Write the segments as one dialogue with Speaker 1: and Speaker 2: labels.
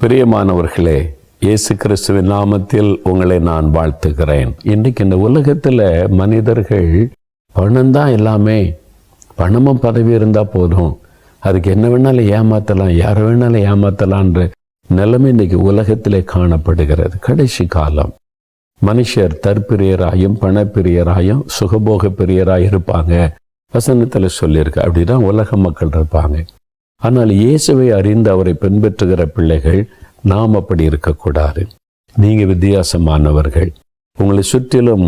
Speaker 1: பிரியமானவர்களே, இயேசு கிறிஸ்துவின் நாமத்தில் உங்களை நான் வாழ்த்துகிறேன். இன்றைக்கு இந்த உலகத்தில் மனிதர்கள் பணம் தான் எல்லாமே, பணமும் பதவி இருந்தால் போதும், அதுக்கு என்ன வேணாலும் ஏமாற்றலாம், யாரை வேணாலும் ஏமாற்றலான்ற நிலைமை இன்றைக்கி உலகத்திலே காணப்படுகிறது. கடைசி காலம் மனுஷர் தற்பிரியராயும் பணப்பிரியராயும் சுகபோக பிரியராக இருப்பாங்க. வசனத்தில் சொல்லியிருக்கு. அப்படி தான் உலக மக்கள் இருப்பாங்க. ஆனால் இயேசுவை அறிந்து அவரை பின்பற்றுகிற பிள்ளைகள் நாம் அப்படி இருக்கக்கூடாது. நீங்கள் வித்தியாசமானவர்கள். உங்களை சுற்றிலும்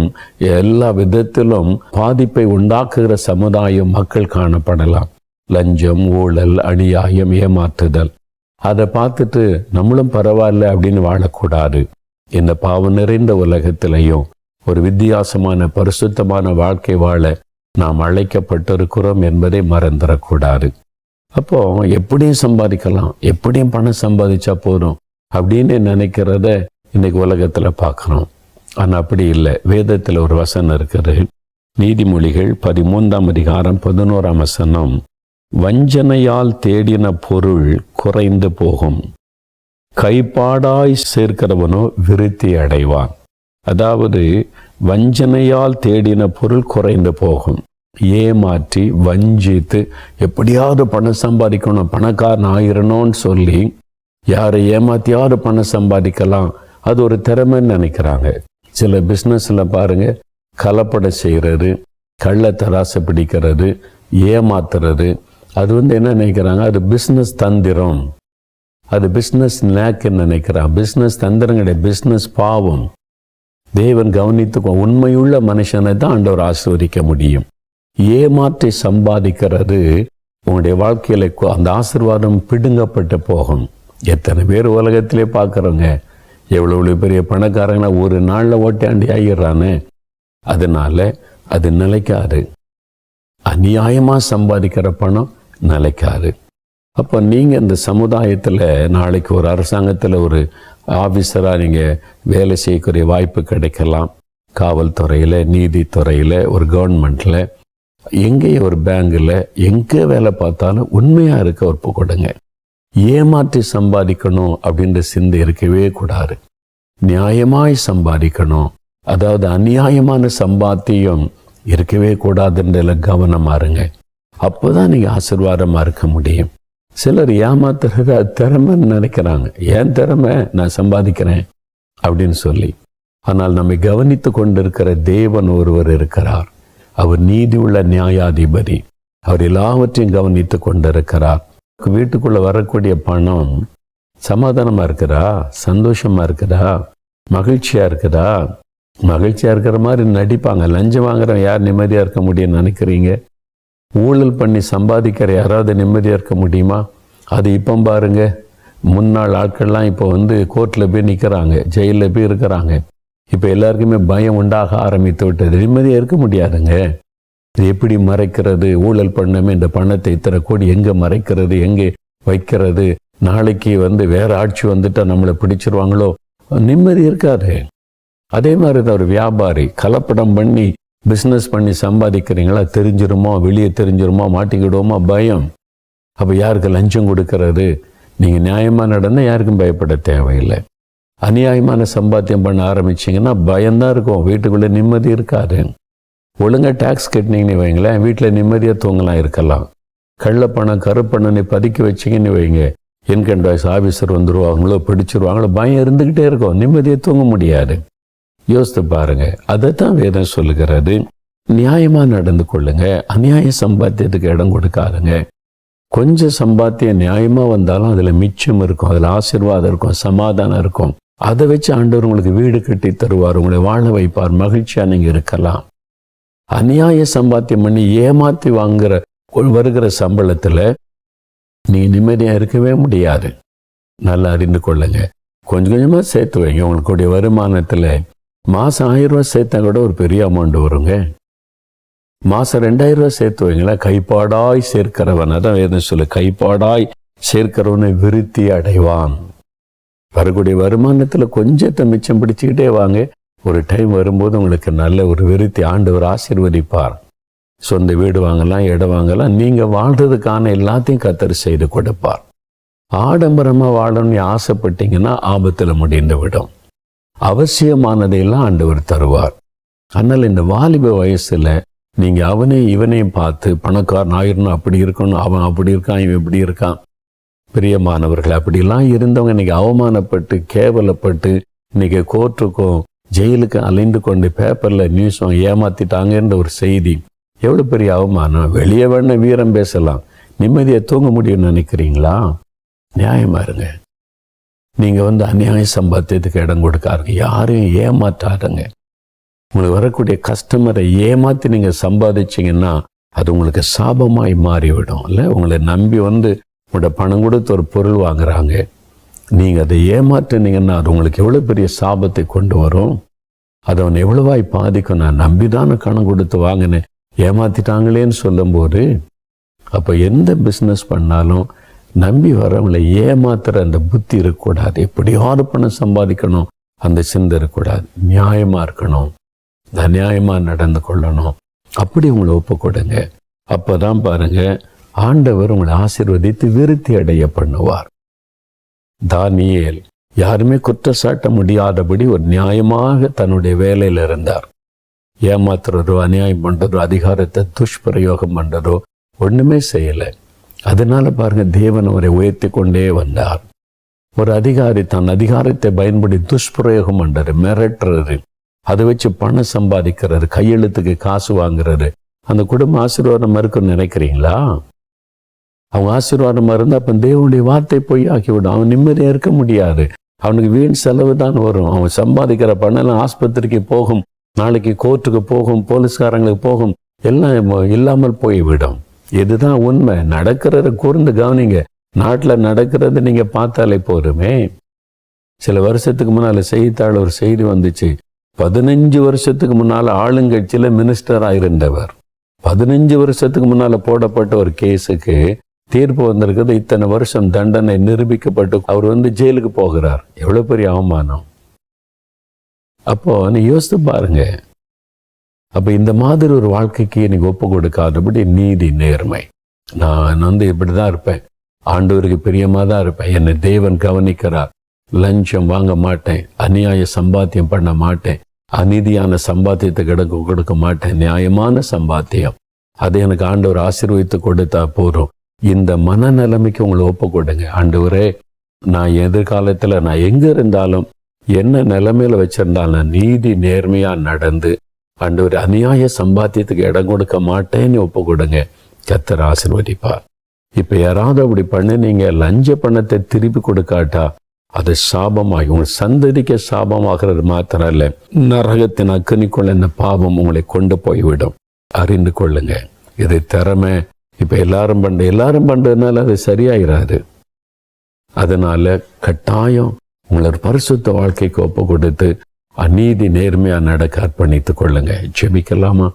Speaker 1: எல்லா விதத்திலும் பாதிப்பை உண்டாக்குகிற சமுதாயம் மக்கள் காணப்படலாம். லஞ்சம், ஊழல், அநியாயம், ஏமாற்றுதல், அதை பார்த்துட்டு நம்மளும் பரவாயில்ல அப்படின்னு வாழக்கூடாது. இந்த பாவம் நிறைந்த உலகத்திலையும் ஒரு வித்தியாசமான பரிசுத்தமான வாழ்க்கை வாழ நாம் அழைக்கப்பட்டிருக்கிறோம் என்பதை மறந்துடக்கூடாது. அப்போ எப்படியும் சம்பாதிக்கலாம், எப்படியும் பணம் சம்பாதிச்சா போதும் அப்படின்னு நினைக்கிறத இன்னைக்கு உலகத்தில் பார்க்குறோம். ஆனால் அப்படி இல்லை. வேதத்தில் ஒரு வசனம் இருக்குது. நீதிமொழிகள் 13ஆம் அதிகாரம் 11ஆம் வசனம், வஞ்சனையால் தேடின பொருள் குறைந்து போகும், கைப்பாடாய் சேர்க்கிறவனோ விருத்தி அடைவான். அதாவது வஞ்சனையால் தேடின பொருள் குறைந்து போகும். ஏமாற்றி வஞ்சித்து எப்படியாவது பணம் சம்பாதிக்கணும், பணக்காரன் ஆயிரணும்னு சொல்லி யாரை ஏமாத்தியாவது பணம் சம்பாதிக்கலாம், அது ஒரு திறமைன்னு நினைக்கிறாங்க. சில பிஸ்னஸில் பாருங்கள், கலப்படம் செய்கிறது, கள்ள தராசை பிடிக்கிறது, ஏமாத்துறது, அது என்ன நினைக்கிறாங்க, அது பிஸ்னஸ் தந்திரம், அது பிஸ்னஸ் நேக்குன்னு நினைக்கிறான். பிஸ்னஸ் தந்திரம் கிடையாது, பிஸ்னஸ் பாவம். தேவன் கவனித்துக்கோ, உண்மையுள்ள மனுஷனை தான் ஆண்டவர் ஆசீர்வதிக்க முடியும். ஏமாற்றி சம்பாதிக்கிறது உங்களுடைய வாழ்க்கையில அந்த ஆசீர்வாதம் பிடுங்கப்பட்டு போகும். எத்தனை பேர் உலகத்திலே பார்க்குறோங்க, எவ்வளோ பெரிய பணக்காரங்களா ஒரு நாளில் ஓட்டாண்டி ஆகிடுறானே. அதனால அது நிலைக்காது. அநியாயமாக சம்பாதிக்கிற பணம் நிலைக்காது. அப்போ நீங்கள் இந்த சமுதாயத்தில் நாளைக்கு ஒரு அரசாங்கத்தில் ஒரு ஆஃபீஸராக நீங்கள் வேலை செய்யக்கூடிய வாய்ப்பு கிடைக்கலாம். காவல்துறையில், நீதித்துறையில், ஒரு கவர்மெண்ட்டில், எங்கே ஒரு பேங்கில், எங்கே வேலை பார்த்தாலும் உண்மையாக இருக்க ஒப்பு கொடுங்க. ஏமாற்றி சம்பாதிக்கணும் அப்படின்ற சிந்தை இருக்கவே கூடாது. நியாயமாய் சம்பாதிக்கணும், அதாவது அநியாயமான சம்பாத்தியம் இருக்கவே கூடாதுன்றதில் கவனமாக இருங்க. அப்போ தான் நீங்கள் ஆசீர்வாதமாக இருக்க முடியும். சிலர் ஏமாத்துறது திறமைன்னு நினைக்கிறாங்க. ஏன் திறமை, நான் சம்பாதிக்கிறேன் அப்படின்னு சொல்லி. ஆனால் நம்மை கவனித்து கொண்டிருக்கிற தேவன் ஒருவர் இருக்கிறார். அவர் நீதி உள்ள நியாயாதிபதி. அவர் எல்லாவற்றையும் கவனித்து கொண்டிருக்கிறார். வீட்டுக்குள்ளே வரக்கூடிய பணம் சமாதானமாக இருக்குதா, சந்தோஷமாக இருக்குதா, மகிழ்ச்சியாக இருக்குதா? மகிழ்ச்சியாக இருக்கிற மாதிரி நடிப்பாங்க. லஞ்சம் வாங்குறவன் யார் நிம்மதியாக இருக்க முடியும்னு நினைக்கிறீங்க? ஊழல் பண்ணி சம்பாதிக்கிற யாராவது நிம்மதியாக இருக்க முடியுமா? அது இப்போ பாருங்க, முன்னாள் ஆட்கள்லாம் இப்போ கோர்ட்டில் போய் நிற்கிறாங்க, ஜெயிலில் போய் இருக்கிறாங்க. இப்போ எல்லாருக்குமே பயம் உண்டாக ஆரம்பித்து விட்டது. நிம்மதியாக இருக்க முடியாதுங்க. இது எப்படி மறைக்கிறது? ஊழல் பண்ணமே இந்த பணத்தை இத்தனை கோடி எங்கே மறைக்கிறது, எங்கே வைக்கிறது? நாளைக்கு வேற ஆட்சி வந்துட்டால் நம்மளை பிடிச்சிருவாங்களோ, நிம்மதி இருக்காது. அதே மாதிரி தான் ஒரு வியாபாரி கலப்படம் பண்ணி பிஸ்னஸ் பண்ணி சம்பாதிக்கிறீங்களா, தெரிஞ்சிருமோ, வெளியே தெரிஞ்சிருமோ, மாட்டிக்கிடுவோமோ, பயம். அப்போ யாருக்கு லஞ்சம் கொடுக்கறது? நீங்கள் நியாயமாக நடந்தால் யாருக்கும் பயப்பட தேவையில்லை. அநியாயமான சம்பாத்தியம் பண்ண ஆரம்பிச்சிங்கன்னா பயம்தான் இருக்கும். வீட்டுக்குள்ளே நிம்மதி இருக்காது. ஒழுங்காக டேக்ஸ் கட்டினீங்கன்னு வைங்களேன், வீட்டில் நிம்மதியாக தூங்கலாம், இருக்கலாம். கள்ளப்பணம் கருப்பணனை பதுக்கி வச்சிங்கன்னு வைங்க, இன்கம் டேக்ஸ் ஆஃபீஸர் வந்துடுவாங்களோ, பிடிச்சிருவாங்களோ, பயம் இருந்துக்கிட்டே இருக்கும், நிம்மதியை தூங்க முடியாது. யோசித்து பாருங்க. அதைத்தான் வேதம் சொல்லுகிறது. நியாயமாக நடந்து கொள்ளுங்க, அநியாய சம்பாத்தியத்துக்கு இடம் கொடுக்காதுங்க. கொஞ்சம் சம்பாத்தியம் நியாயமாக வந்தாலும் அதில் மிச்சம் இருக்கும், அதில் ஆசீர்வாதம் இருக்கும், சமாதானம் இருக்கும். அதை வச்சு ஆண்டவர் உங்களுக்கு வீடு கட்டி தருவார், உங்களை வாழ வைப்பார், மகிழ்ச்சியாக நீங்கள் இருக்கலாம். அநியாய சம்பாத்தியம் பண்ணி ஏமாற்றி வருகிற சம்பளத்தில் நீங்கள் நிம்மதியாக இருக்கவே முடியாது. நல்லா அறிந்து கொள்ளுங்க. கொஞ்சம் கொஞ்சமாக சேர்த்து வைங்க. உங்களுடைய வருமானத்தில் மாதம் 1000 ரூபா சேர்த்தா கூட ஒரு பெரிய அமௌண்ட் வருங்க. மாதம் 2000 ரூபா சேர்த்து வைங்களேன். கைப்பாடாய் சேர்க்கிறவன், அதான் வேதம் சொல்லு, கைப்பாடாய் சேர்க்கிறவனை விருத்தி அடைவான். வரக்கூடிய வருமானத்தில் கொஞ்சத்தை மிச்சம் பிடிச்சிக்கிட்டே வாங்க. ஒரு டைம் வரும்போது உங்களுக்கு நல்ல ஒரு விருத்தி ஆண்டவர் ஆசீர்வதிப்பார். சொந்த வீடு வாங்கலாம், இடம் வாங்கலாம், நீங்கள் வாழ்றதுக்கான எல்லாத்தையும் கர்த்தர் செய்து கொடுப்பார். ஆடம்பரமா வாழணும்னு ஆசைப்பட்டீங்கன்னா ஆபத்துல முடிந்து விடும். அவசியமானதையெல்லாம் ஆண்டவர் தருவார். அதனால் இந்த வாலிப வயசுல நீங்க அவனையும் இவனையும் பார்த்து பணக்காரன் ஆயிரணும், அப்படி இருக்கணும், அவன் அப்படி இருக்கான், இவன் இப்படி இருக்கான். பிரியமானவர்கள், அப்படிலாம் இருந்தவங்க இன்னைக்கு அவமானப்பட்டு கேவலப்பட்டு இன்னைக்கு கோர்ட்டுக்கும் ஜெயிலுக்கு அலைந்து கொண்டு பேப்பர்ல நியூஸ் ஏமாத்திட்டாங்கன்ற ஒரு செய்தி. எவ்வளவு பெரிய அவமானம். வெளியே வேணா வீரம் பேசலாம், நிம்மதியை தூங்க முடியும்னு நினைக்கிறீங்களா? நியாயமா இருங்க. நீங்க அநியாய சம்பாத்தியத்துக்கு இடம் கொடுக்காருங்க. யாரையும் ஏமாற்றாருங்க. உங்களுக்கு வரக்கூடிய கஸ்டமரை ஏமாத்தி நீங்க சம்பாதிச்சிங்கன்னா அது உங்களுக்கு சாபமாய் மாறிவிடும். இல்லை, உங்களை நம்பி உங்களோட பணம் கொடுத்து ஒரு பொருள் வாங்குறாங்க, நீங்க அதை ஏமாற்றினீங்கன்னா அது உங்களுக்கு எவ்வளவு பெரிய சாபத்தை கொண்டு வரும். அதை அவன் எவ்வளவாய் பாதிக்கும். நான் நம்பிதான கணம் கொடுத்து வாங்கினேன், ஏமாத்திட்டாங்களேன்னு சொல்லும்போது, அப்போ எந்த பிஸ்னஸ் பண்ணாலும் நம்பி வரவங்களை ஏமாத்துற அந்த புத்தி இருக்கக்கூடாது. எப்படியாவது பணம் சம்பாதிக்கணும் அந்த சிந்தை இருக்கக்கூடாது. நியாயமா இருக்கணும், அநியாயமா நடந்து கொள்ளணும். அப்படி உங்களை ஒப்பு கொடுங்க. அப்பதான் பாருங்க, ஆண்டவர் உங்களை ஆசீர்வதித்து விருத்தி அடைய பண்ணுவார். தானியேல் யாருமே குற்றச்சாட்ட முடியாதபடி ஒரு நியாயமாக தன்னுடைய வேலையில் இருந்தார். ஏமாத்துறதோ அநியாயம் பண்றதோ அதிகாரத்தை துஷ்பிரயோகம் பண்றதோ ஒண்ணுமே செய்யலை. அதனால பாருங்க, தேவன் அவரை உயர்த்தி கொண்டே வந்தார். ஒரு அதிகாரி தன் அதிகாரத்தை பயன்படுத்தி துஷ்பிரயோகம் பண்றாரு, மிரட்டுறது, அதை வச்சு பணம் சம்பாதிக்கிறாரு, கையெழுத்துக்கு காசு வாங்குறாரு. அந்த குடும்ப ஆசீர்வாதம் இருக்குன்னு நினைக்கிறீங்களா? அவங்க ஆசீர்வாதமா இருந்தா அப்ப தேவனுடைய வார்த்தை போய் ஆக்கிவிடும். அவன் நிம்மதியா இருக்க முடியாது. அவனுக்கு வீண் செலவு தான் வரும். அவன் சம்பாதிக்கிற பணம் ஆஸ்பத்திரிக்கு போகும், நாளைக்கு கோர்ட்டுக்கு போகும், போலீஸ்காரங்களுக்கு போகும், எல்லாம் இல்லாமல் போய்விடும். இதுதான் உண்மை. நடக்கிறத கூர்ந்து கவனிங்க. நாட்டில் நடக்கிறது நீங்க பார்த்தாலே போதுமே. சில வருஷத்துக்கு முன்னால செய்தித்தாள் ஒரு செய்தி வந்துச்சு. 15 வருஷத்துக்கு முன்னால ஆளுங்கட்சியில மினிஸ்டரா இருந்தவர், 15 வருஷத்துக்கு முன்னால போடப்பட்ட ஒரு கேஸுக்கு தீர்ப்பு வந்திருக்கிறது. இத்தனை வருஷம் தண்டனை நிரூபிக்கப்பட்டு அவர் ஜெயிலுக்கு போகிறார். எவ்வளவு பெரிய அவமானம். அப்போ நீ யோசித்து பாருங்க. அப்ப இந்த மாதிரி ஒரு வாழ்க்கைக்கு எனக்கு ஒப்பு கொடுக்காதபடி நீதி நேர்மை. நான் இப்படிதான் இருப்பேன், ஆண்டவருக்கு பிரியமா தான் இருப்பேன், என்னை தேவன் கவனிக்கிறார், லஞ்சம் வாங்க மாட்டேன், அநியாய சம்பாத்தியம் பண்ண மாட்டேன், அநீதியான சம்பாத்தியத்தை கொடுக்க மாட்டேன், நியாயமான சம்பாத்தியம், அதை எனக்கு ஆண்டவர் ஆசீர்வதித்து கொடுத்தா போதும். இந்த மனநிலைமைக்கு உங்களை ஒப்பு கொடுங்க. ஆண்டவரே, நான் எதிர்காலத்துல நான் எங்க இருந்தாலும் என்ன நிலைமையில வச்சிருந்தாலும் நான் நீதி நேர்மையா நடந்து ஆண்டவர் அநியாய சம்பாத்தியத்துக்கு இடம் கொடுக்க மாட்டேன்னு ஒப்பு கொடுங்க. கர்த்தர் ஆசீர்வதிப்பார். இப்ப யாராவது அப்படி பண்ண நீங்க லஞ்ச பணத்தை திருப்பி கொடுக்காட்டா அது சாபமாகி உங்க சந்ததிக்க சாபமாகிறது மாத்திரம் இல்ல, நரகத்தின் அக்கினிக்குள்ள இந்த பாவம் உங்களை கொண்டு போய்விடும். அறிந்து கொள்ளுங்க. இது திறமை. இப்ப எல்லாரும் பண்றதுனால அது சரியாயிராது. அதனால கட்டாயம் உங்களோட பரிசுத்த வாழ்க்கைக்கு ஒப்பு கொடுத்து அநீதி நேர்மையா நடக்க அர்ப்பணித்துக் கொள்ளுங்க. ஜெபிக்கலாமா?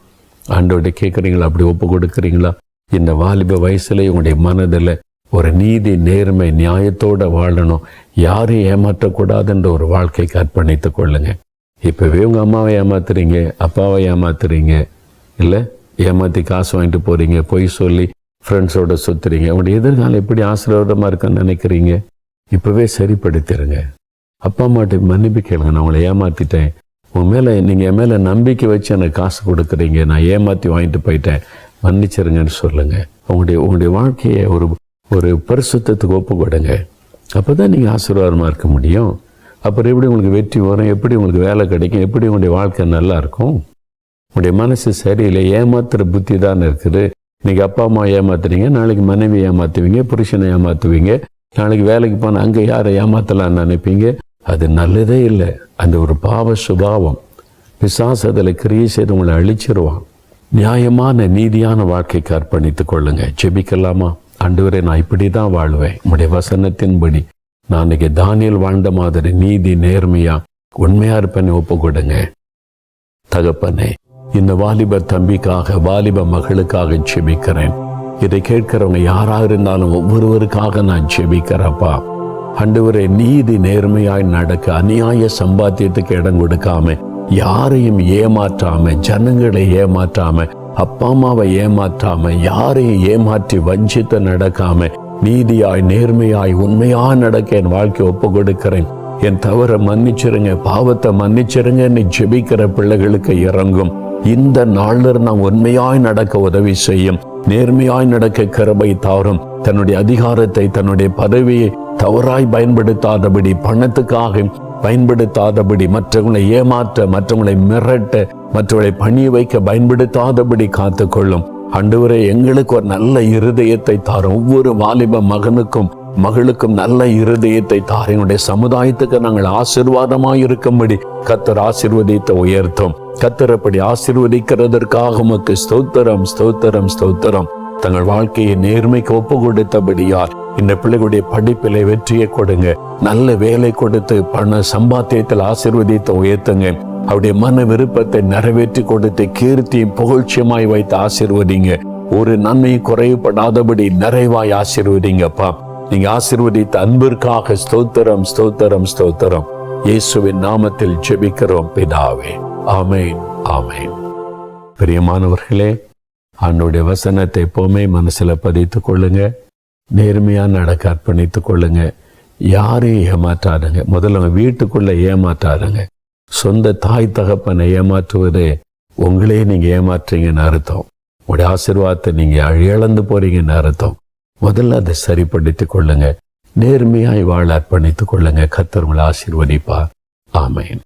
Speaker 1: ஆண்டோட கேட்குறீங்களா? அப்படி ஒப்பு கொடுக்குறீங்களா? இந்த வாலிப வயசுல உங்களுடைய மனதில் ஒரு நீதி நேர்மை நியாயத்தோட வாழணும், யாரையும் ஏமாற்றக்கூடாதுன்ற ஒரு வாழ்க்கைக்கு அர்ப்பணித்துக் கொள்ளுங்க. இப்பவே உங்க அம்மாவை ஏமாத்துறீங்க, அப்பாவை ஏமாத்துறீங்க, இல்லை ஏமாத்தி காசு வாங்கிட்டு போறீங்க, பொய் சொல்லி ஃப்ரெண்ட்ஸோட சுத்துறீங்க. உங்களுடைய எதிர்காலம் எப்படி ஆசீர்வாதமா இருக்குன்னு நினைக்கிறீங்க? இப்பவே சரிப்படுத்திடுங்க. அப்பா அம்மாட்ட மன்னிப்பு கேளுங்க. நான் உங்களை ஏமாத்திட்டேன், நீங்க என் மேல நம்பிக்கை வச்சு எனக்கு காசு கொடுக்குறீங்க, நான் ஏமாத்தி வாங்கிட்டு போயிட்டேன், மன்னிச்சிருங்கன்னு சொல்லுங்க. உங்களுடைய வாழ்க்கையை ஒரு பரிசுத்தத்துக்கு ஒப்பு கொடுங்க. அப்பதான் நீங்க ஆசீர்வாதமா இருக்க முடியும். அப்புறம் எப்படி உங்களுக்கு வெற்றி வரும், எப்படி உங்களுக்கு வேலை கிடைக்கும், எப்படி உங்களுடைய வாழ்க்கை நல்லா இருக்கும்? உங்களுடைய மனசு சரியில்லை, ஏமாத்துற புத்தி தான் இருக்குது. இன்னைக்கு அப்பா அம்மா ஏமாத்துறீங்க, நாளைக்கு மனைவி ஏமாத்துவீங்க, புருஷனை ஏமாத்துவீங்க, நாளைக்கு வேலைக்கு போனால் அங்கே யாரை ஏமாத்தலாம்னு நினைப்பீங்க. அது நல்லதே இல்லை. அந்த ஒரு பாவ சுபாவம். பிசாசு அதில் கிரியை செய்து உங்களை அழிச்சிருவான். நியாயமான நீதியான வாழ்க்கைக்கு அர்ப்பணித்துக் கொள்ளுங்க. ஜெபிக்கலாமா? ஆண்டவரே, நான் இப்படி தான் வாழ்வேன், உங்களுடைய வசனத்தின்படி நான் இன்னைக்கு தானியேல் வாழ்ந்த மாதிரி நீதி நேர்மையா உண்மையா இருப்பேன்னு ஒப்பு கொடுங்க. தகப்பனே, இந்த வாலிப தம்பிக்காக வாலிப மகளுக்காக ஜெபிக்கிறேன். இதை கேட்கிறவங்க யாராக இருந்தாலும் ஒவ்வொருவருக்காக நான் ஜெபிக்கிறப்பா. ஆண்டவரே, நீதி நேர்மையாய் நடக்க அநியாய சம்பாத்தியத்துக்கு இடம் கொடுக்காம, யாரையும் ஏமாற்றாம, ஜனங்களை ஏமாற்றாம, அப்பா அம்மாவை ஏமாற்றாம, யாரையும் ஏமாற்றி வஞ்சித்து நடக்காம, நீதியாய் நேர்மையாய் உண்மையாய் நடக்க என் வாழ்க்கை ஒப்பு கொடுக்கிறேன். என் தவறை மன்னிச்சிருங்க, பாவத்தை மன்னிச்சிருங்க ஜெபிக்கிற பிள்ளைகளுக்கு இறங்கும். இந்த நாள்ல நாம் உண்மையாய் நடக்க உதவி செய்யும். நேர்மையாய் நடக்க கிருபை தாரும். தன்னுடைய அதிகாரத்தை, தன்னுடைய பதவியை தவறாய் பயன்படுத்தாதபடி, பணத்துக்காக பயன்படுத்தாதபடி, மற்றவங்களை ஏமாற்ற, மற்றவங்களை மிரட்ட, மற்றவர்களை பணிய வைக்க பயன்படுத்தாதபடி காத்துக்கொள்ளும். ஆண்டவரே, எங்களுக்கு ஒரு நல்ல இருதயத்தை தாரும். ஒவ்வொரு வாலிப மகனுக்கும் மகளுக்கும் நல்ல இருதயத்தை தாரும். என்னுடைய சமுதாயத்துக்கு நாங்கள் ஆசீர்வாதமாய் இருக்கும்படி கர்த்தர் ஆசீர்வதித்த உயர்த்தும். கர்த்தர் அப்படி ஆசீர்வதிக்கிறதற்காக உமக்கு ஸ்தோத்திரம், ஸ்தோத்திரம், ஸ்தோத்திரம். தங்கள் வாழ்க்கையை நேர்மைக்கு ஒப்பு கொடுத்தபடியால் இந்த பிள்ளைகளுடைய படிப்பிலே வெற்றியை கொடுங்க. நல்ல வேலை கொடுத்து பண சம்பாத்தியத்தில் ஆசீர்வதித்த உயர்த்துங்க. அவருடைய மன விருப்பத்தை நிறைவேற்றி கொடுத்து கீர்த்தியும் புகழ்ச்சியமாய் வைத்து ஆசீர்வதிங்க. ஒரு நன்மை குறைவுபடாதபடி நிறைவாய் ஆசீர்வதிங்கப்பா. நீங்க ஆசீர்வதித்த அன்பிற்காக ஸ்தோத்திரம், ஸ்தோத்திரம், ஸ்தோத்திரம். இயேசுவின் நாமத்தில் ஜெபிக்கிறோம் பிதாவே. ஆமென், ஆமென். பிரியமானவர்களே, ஆண்டவருடைய வசனத்தை எப்பவுமே மனசுல பதித்துக் கொள்ளுங்க. நேர்மையா நடக்க அர்ப்பணித்துக் கொள்ளுங்க. யாரையும் ஏமாற்றாதுங்க. முதல்ல வீட்டுக்குள்ள ஏமாற்றாதுங்க. சொந்த தாய் தகப்பனை ஏமாற்றுவது உங்களே நீங்க ஏமாற்றுறீங்கன்னு அர்த்தம். உங்களுடைய ஆசீர்வாதத்தை நீங்க இழந்து போறீங்கன்னு அர்த்தம். முதல்ல அதை சரிப்படுத்திக் கொள்ளுங்க. நேர்மையாய் வாழ அர்ப்பணித்துக் கொள்ளுங்க. கர்த்தர் உங்களை ஆசீர்வதிப்பார். ஆமென்.